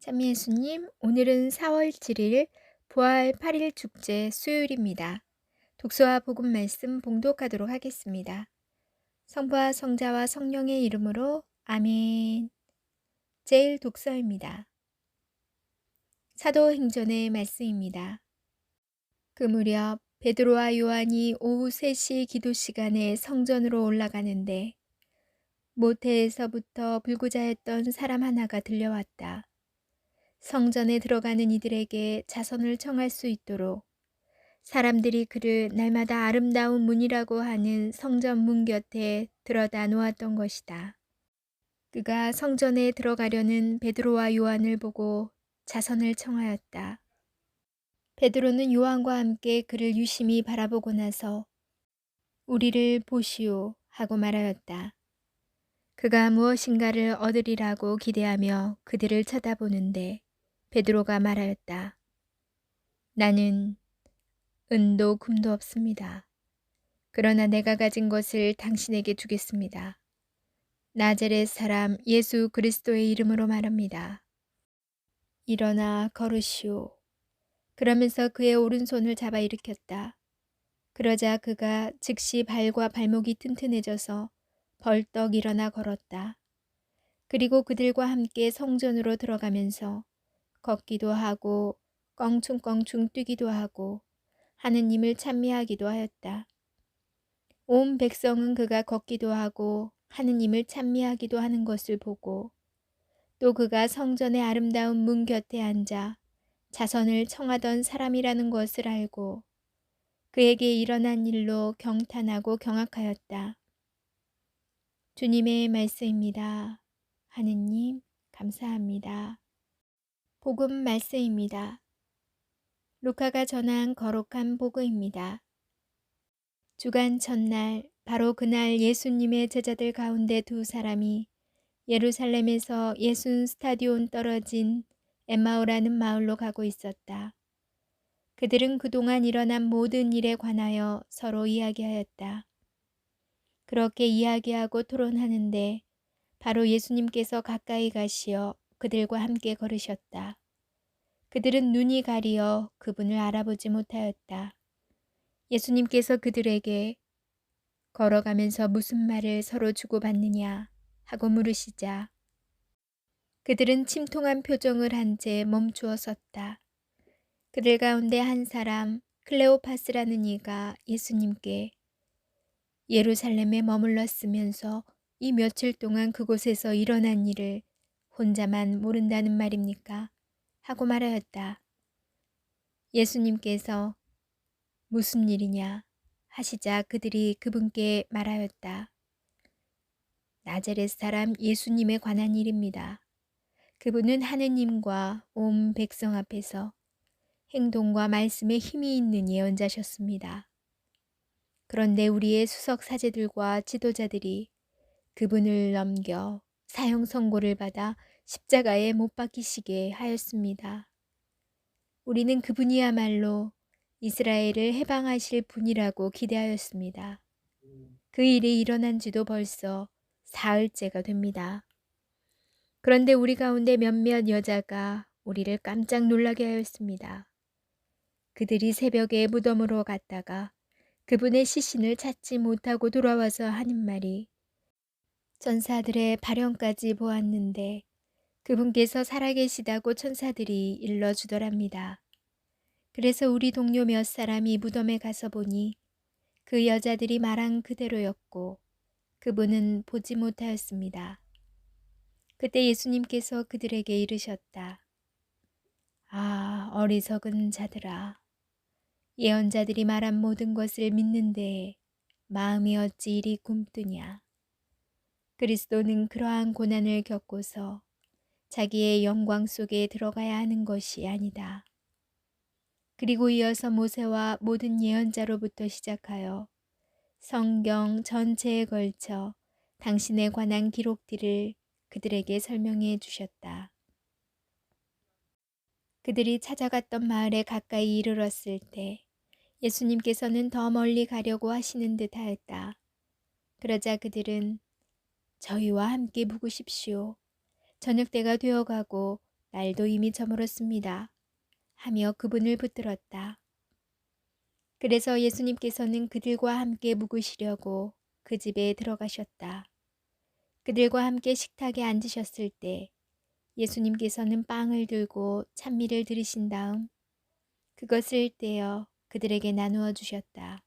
참 예수님, 오늘은 4월 7일 부활 8일 축제 수요일입니다. 독서와 복음 말씀 봉독하도록 하겠습니다. 성부와 성자와 성령의 이름으로 아멘. 제일 독서입니다. 사도행전의 말씀입니다. 그 무렵 베드로와 요한이 오후 3시 기도 시간에 성전으로 올라가는데 모태에서부터 불구자였던 사람 하나가 들려왔다. 성전에 들어가는 이들에게 자선을 청할 수 있도록 사람들이 그를 날마다 아름다운 문이라고 하는 성전 문 곁에 들어다 놓았던 것이다. 그가 성전에 들어가려는 베드로와 요한을 보고 자선을 청하였다. 베드로는 요한과 함께 그를 유심히 바라보고 나서 우리를 보시오 하고 말하였다. 그가 무엇인가를 얻으리라고 기대하며 그들을 쳐다보는데 베드로가 말하였다. 나는 은도 금도 없습니다. 그러나 내가 가진 것을 당신에게 주겠습니다. 나자렛 사람 예수 그리스도의 이름으로 말합니다. 일어나 걸으시오. 그러면서 그의 오른손을 잡아 일으켰다. 그러자 그가 즉시 발과 발목이 튼튼해져서 벌떡 일어나 걸었다. 그리고 그들과 함께 성전으로 들어가면서 걷기도 하고 껑충껑충 뛰기도 하고 하느님을 찬미하기도 하였다. 온 백성은 그가 걷기도 하고 하느님을 찬미하기도 하는 것을 보고 또 그가 성전의 아름다운 문 곁에 앉아 자선을 청하던 사람이라는 것을 알고 그에게 일어난 일로 경탄하고 경악하였다. 주님의 말씀입니다. 하느님 감사합니다. 복음 말씀입니다. 루카가 전한 거룩한 복음입니다. 주간 첫날 바로 그날 예수님의 제자들 가운데 두 사람이 예루살렘에서 예순 스타디온 떨어진 엠마오라는 마을로 가고 있었다. 그들은 그동안 일어난 모든 일에 관하여 서로 이야기하였다. 그렇게 이야기하고 토론하는데 바로 예수님께서 가까이 가시어 그들과 함께 걸으셨다. 그들은 눈이 가리어 그분을 알아보지 못하였다. 예수님께서 그들에게 걸어가면서 무슨 말을 서로 주고받느냐 하고 물으시자 그들은 침통한 표정을 한 채 멈추어 섰다. 그들 가운데 한 사람 클레오파스라는 이가 예수님께 예루살렘에 머물렀으면서 이 며칠 동안 그곳에서 일어난 일을 혼자만 모른다는 말입니까? 하고 말하였다. 예수님께서 무슨 일이냐 하시자 그들이 그분께 말하였다. 나자렛 사람 예수님에 관한 일입니다. 그분은 하느님과 온 백성 앞에서 행동과 말씀에 힘이 있는 예언자셨습니다. 그런데 우리의 수석 사제들과 지도자들이 그분을 넘겨 사형 선고를 받아 십자가에 못 박히시게 하였습니다. 우리는 그분이야말로 이스라엘을 해방하실 분이라고 기대하였습니다. 그 일이 일어난 지도 벌써 사흘째가 됩니다. 그런데 우리 가운데 몇몇 여자가 우리를 깜짝 놀라게 하였습니다. 그들이 새벽에 무덤으로 갔다가 그분의 시신을 찾지 못하고 돌아와서 하는 말이 천사들의 발현까지 보았는데 그분께서 살아계시다고 천사들이 일러주더랍니다. 그래서 우리 동료 몇 사람이 무덤에 가서 보니 그 여자들이 말한 그대로였고 그분은 보지 못하였습니다. 그때 예수님께서 그들에게 이르셨다. 아, 어리석은 자들아. 예언자들이 말한 모든 것을 믿는데 마음이 어찌 이리 굼뜨냐. 그리스도는 그러한 고난을 겪고서 자기의 영광 속에 들어가야 하는 것이 아니다. 그리고 이어서 모세와 모든 예언자로부터 시작하여 성경 전체에 걸쳐 당신에 관한 기록들을 그들에게 설명해 주셨다. 그들이 찾아갔던 마을에 가까이 이르렀을 때 예수님께서는 더 멀리 가려고 하시는 듯 하였다. 그러자 그들은 저희와 함께 묵으십시오. 저녁 때가 되어가고 날도 이미 저물었습니다. 하며 그분을 붙들었다. 그래서 예수님께서는 그들과 함께 묵으시려고 그 집에 들어가셨다. 그들과 함께 식탁에 앉으셨을 때 예수님께서는 빵을 들고 찬미를 들으신 다음 그것을 떼어 그들에게 나누어 주셨다.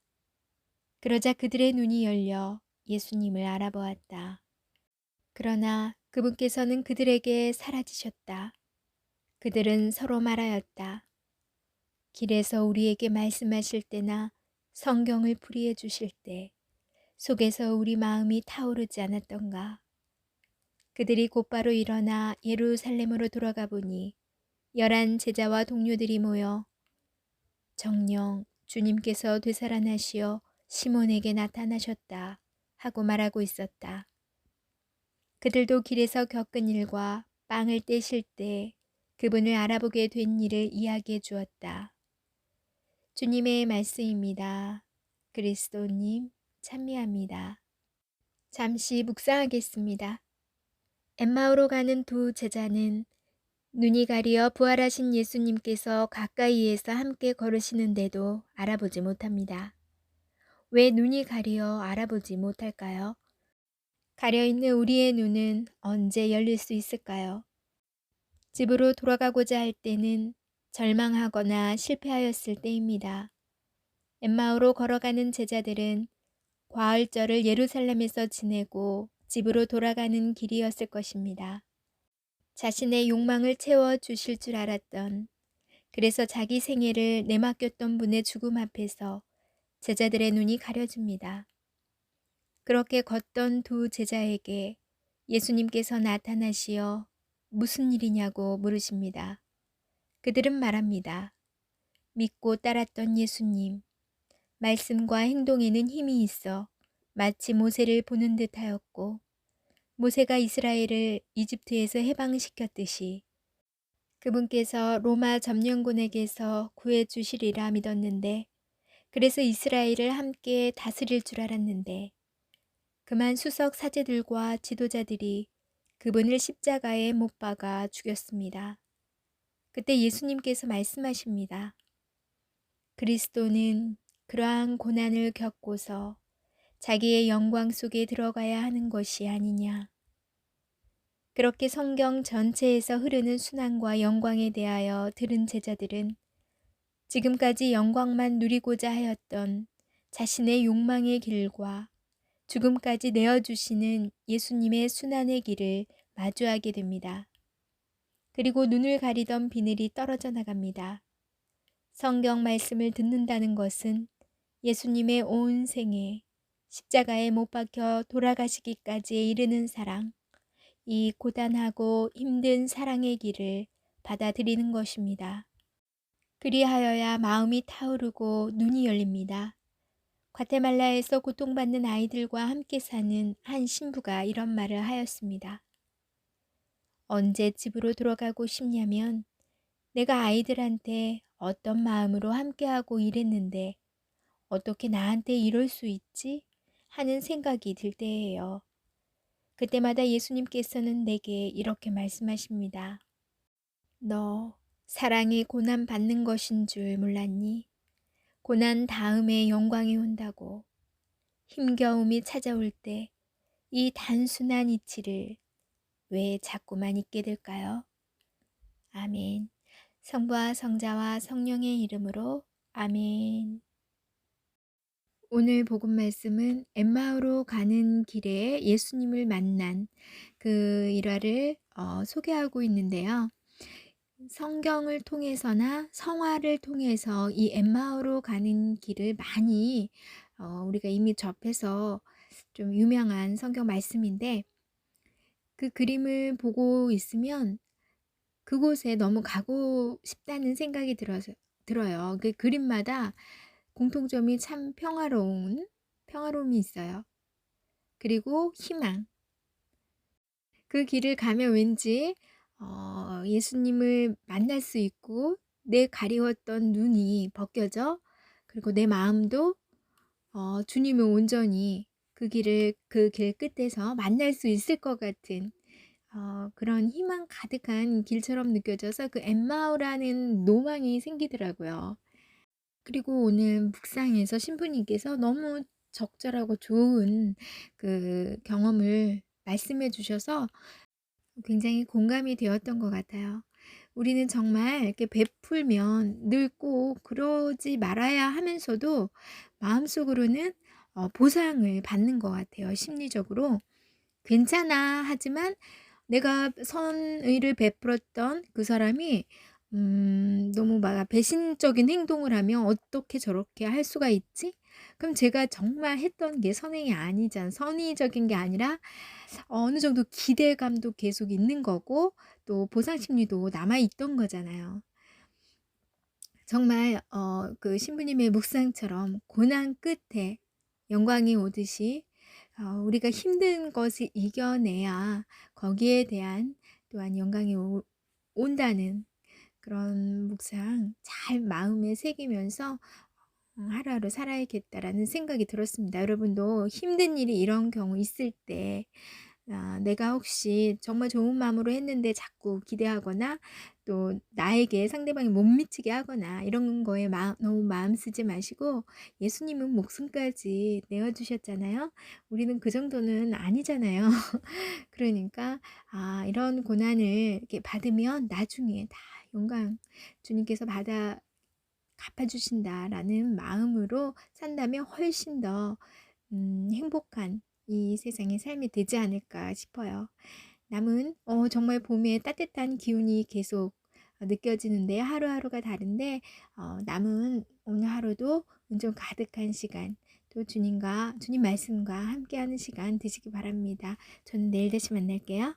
그러자 그들의 눈이 열려 예수님을 알아보았다. 그러나 그분께서는 그들에게 사라지셨다. 그들은 서로 말하였다. 길에서 우리에게 말씀하실 때나 성경을 풀이해 주실 때 속에서 우리 마음이 타오르지 않았던가. 그들이 곧바로 일어나 예루살렘으로 돌아가 보니 11 제자와 동료들이 모여 정녕 주님께서 되살아나시어 시몬에게 나타나셨다 하고 말하고 있었다. 그들도 길에서 겪은 일과 빵을 떼실 때 그분을 알아보게 된 일을 이야기해 주었다. 주님의 말씀입니다. 그리스도님 찬미합니다. 잠시 묵상하겠습니다. 엠마오로 가는 두 제자는 눈이 가리어 부활하신 예수님께서 가까이에서 함께 걸으시는데도 알아보지 못합니다. 왜 눈이 가리어 알아보지 못할까요? 가려있는 우리의 눈은 언제 열릴 수 있을까요? 집으로 돌아가고자 할 때는 절망하거나 실패하였을 때입니다. 엠마오로 걸어가는 제자들은 과을절을 예루살렘에서 지내고 집으로 돌아가는 길이었을 것입니다. 자신의 욕망을 채워 주실 줄 알았던, 그래서 자기 생애를 내맡겼던 분의 죽음 앞에서 제자들의 눈이 가려집니다. 그렇게 걷던 두 제자에게 예수님께서 나타나시어 무슨 일이냐고 물으십니다. 그들은 말합니다. 믿고 따랐던 예수님, 말씀과 행동에는 힘이 있어 마치 모세를 보는 듯하였고 모세가 이스라엘을 이집트에서 해방시켰듯이 그분께서 로마 점령군에게서 구해 주시리라 믿었는데 그래서 이스라엘을 함께 다스릴 줄 알았는데 그만 수석 사제들과 지도자들이 그분을 십자가에 못 박아 죽였습니다. 그때 예수님께서 말씀하십니다. 그리스도는 그러한 고난을 겪고서 자기의 영광 속에 들어가야 하는 것이 아니냐. 그렇게 성경 전체에서 흐르는 순환과 영광에 대하여 들은 제자들은 지금까지 영광만 누리고자 하였던 자신의 욕망의 길과 죽음까지 내어주시는 예수님의 순환의 길을 마주하게 됩니다. 그리고 눈을 가리던 비늘이 떨어져 나갑니다. 성경 말씀을 듣는다는 것은 예수님의 온 생에 십자가에 못 박혀 돌아가시기까지에 이르는 사랑, 이 고단하고 힘든 사랑의 길을 받아들이는 것입니다. 그리하여야 마음이 타오르고 눈이 열립니다. 과테말라에서 고통받는 아이들과 함께 사는 한 신부가 이런 말을 하였습니다. 언제 집으로 돌아가고 싶냐면 내가 아이들한테 어떤 마음으로 함께하고 일했는데 어떻게 나한테 이럴 수 있지? 하는 생각이 들 때예요. 그때마다 예수님께서는 내게 이렇게 말씀하십니다. 너 사랑이 고난 받는 것인 줄 몰랐니? 고난 다음에 영광이 온다고. 힘겨움이 찾아올 때 이 단순한 이치를 왜 자꾸만 잊게 될까요? 아멘. 성부와 성자와 성령의 이름으로 아멘. 오늘 복음 말씀은 엠마오로 가는 길에 예수님을 만난 그 일화를 소개하고 있는데요. 성경을 통해서나 성화를 통해서 이 엠마오로 가는 길을 많이 우리가 이미 접해서 좀 유명한 성경 말씀인데 그 그림을 보고 있으면 그곳에 너무 가고 싶다는 생각이 들어요. 그 그림마다 공통점이 참 평화로움이 있어요. 그리고 희망. 그 길을 가면 왠지 예수님을 만날 수 있고 내 가리웠던 눈이 벗겨져 그리고 내 마음도 주님을 온전히 그 길 끝에서 만날 수 있을 것 같은 그런 희망 가득한 길처럼 느껴져서 그 엠마오라는 로망이 생기더라고요. 그리고 오늘 묵상에서 신부님께서 너무 적절하고 좋은 그 경험을 말씀해 주셔서 굉장히 공감이 되었던 것 같아요. 우리는 정말 이렇게 베풀면 늙고 그러지 말아야 하면서도 마음속으로는 보상을 받는 것 같아요, 심리적으로. 괜찮아 하지만 내가 선의를 베풀었던 그 사람이 너무 막 배신적인 행동을 하면 '어떻게 저렇게 할 수가 있지?' 그럼 제가 정말 했던 게 선행이 아니잖아, 선의적인 게 아니라 어느 정도 기대감도 계속 있는 거고 또 보상 심리도 남아 있던 거잖아요. 정말 그 신부님의 묵상처럼 고난 끝에 영광이 오듯이 우리가 힘든 것을 이겨내야 거기에 대한 또한 영광이 온다는 그런 묵상 잘 마음에 새기면서 '하루하루 살아야겠다.'라는 생각이 들었습니다. 여러분도 힘든 일이 이런 경우 있을 때 내가 혹시 정말 좋은 마음으로 했는데 자꾸 기대하거나 또 나에게 상대방이 못 미치게 하거나 이런 거에 너무 마음 쓰지 마시고, 예수님은 목숨까지 내어 주셨잖아요. 우리는 그 정도는 아니잖아요. 그러니까 이런 고난을 이렇게 받으면 나중에 다 영광 주님께서 받아 갚아 주신다라는 마음으로 산다면 훨씬 더 행복한 이 세상의 삶이 되지 않을까 싶어요. 남은 정말 봄의 따뜻한 기운이 계속 느껴지는데 하루하루가 다른데 남은 오늘 하루도 은총 가득한 시간, 또 주님 말씀과 함께하는 시간 되시기 바랍니다. 저는 내일 다시 만날게요.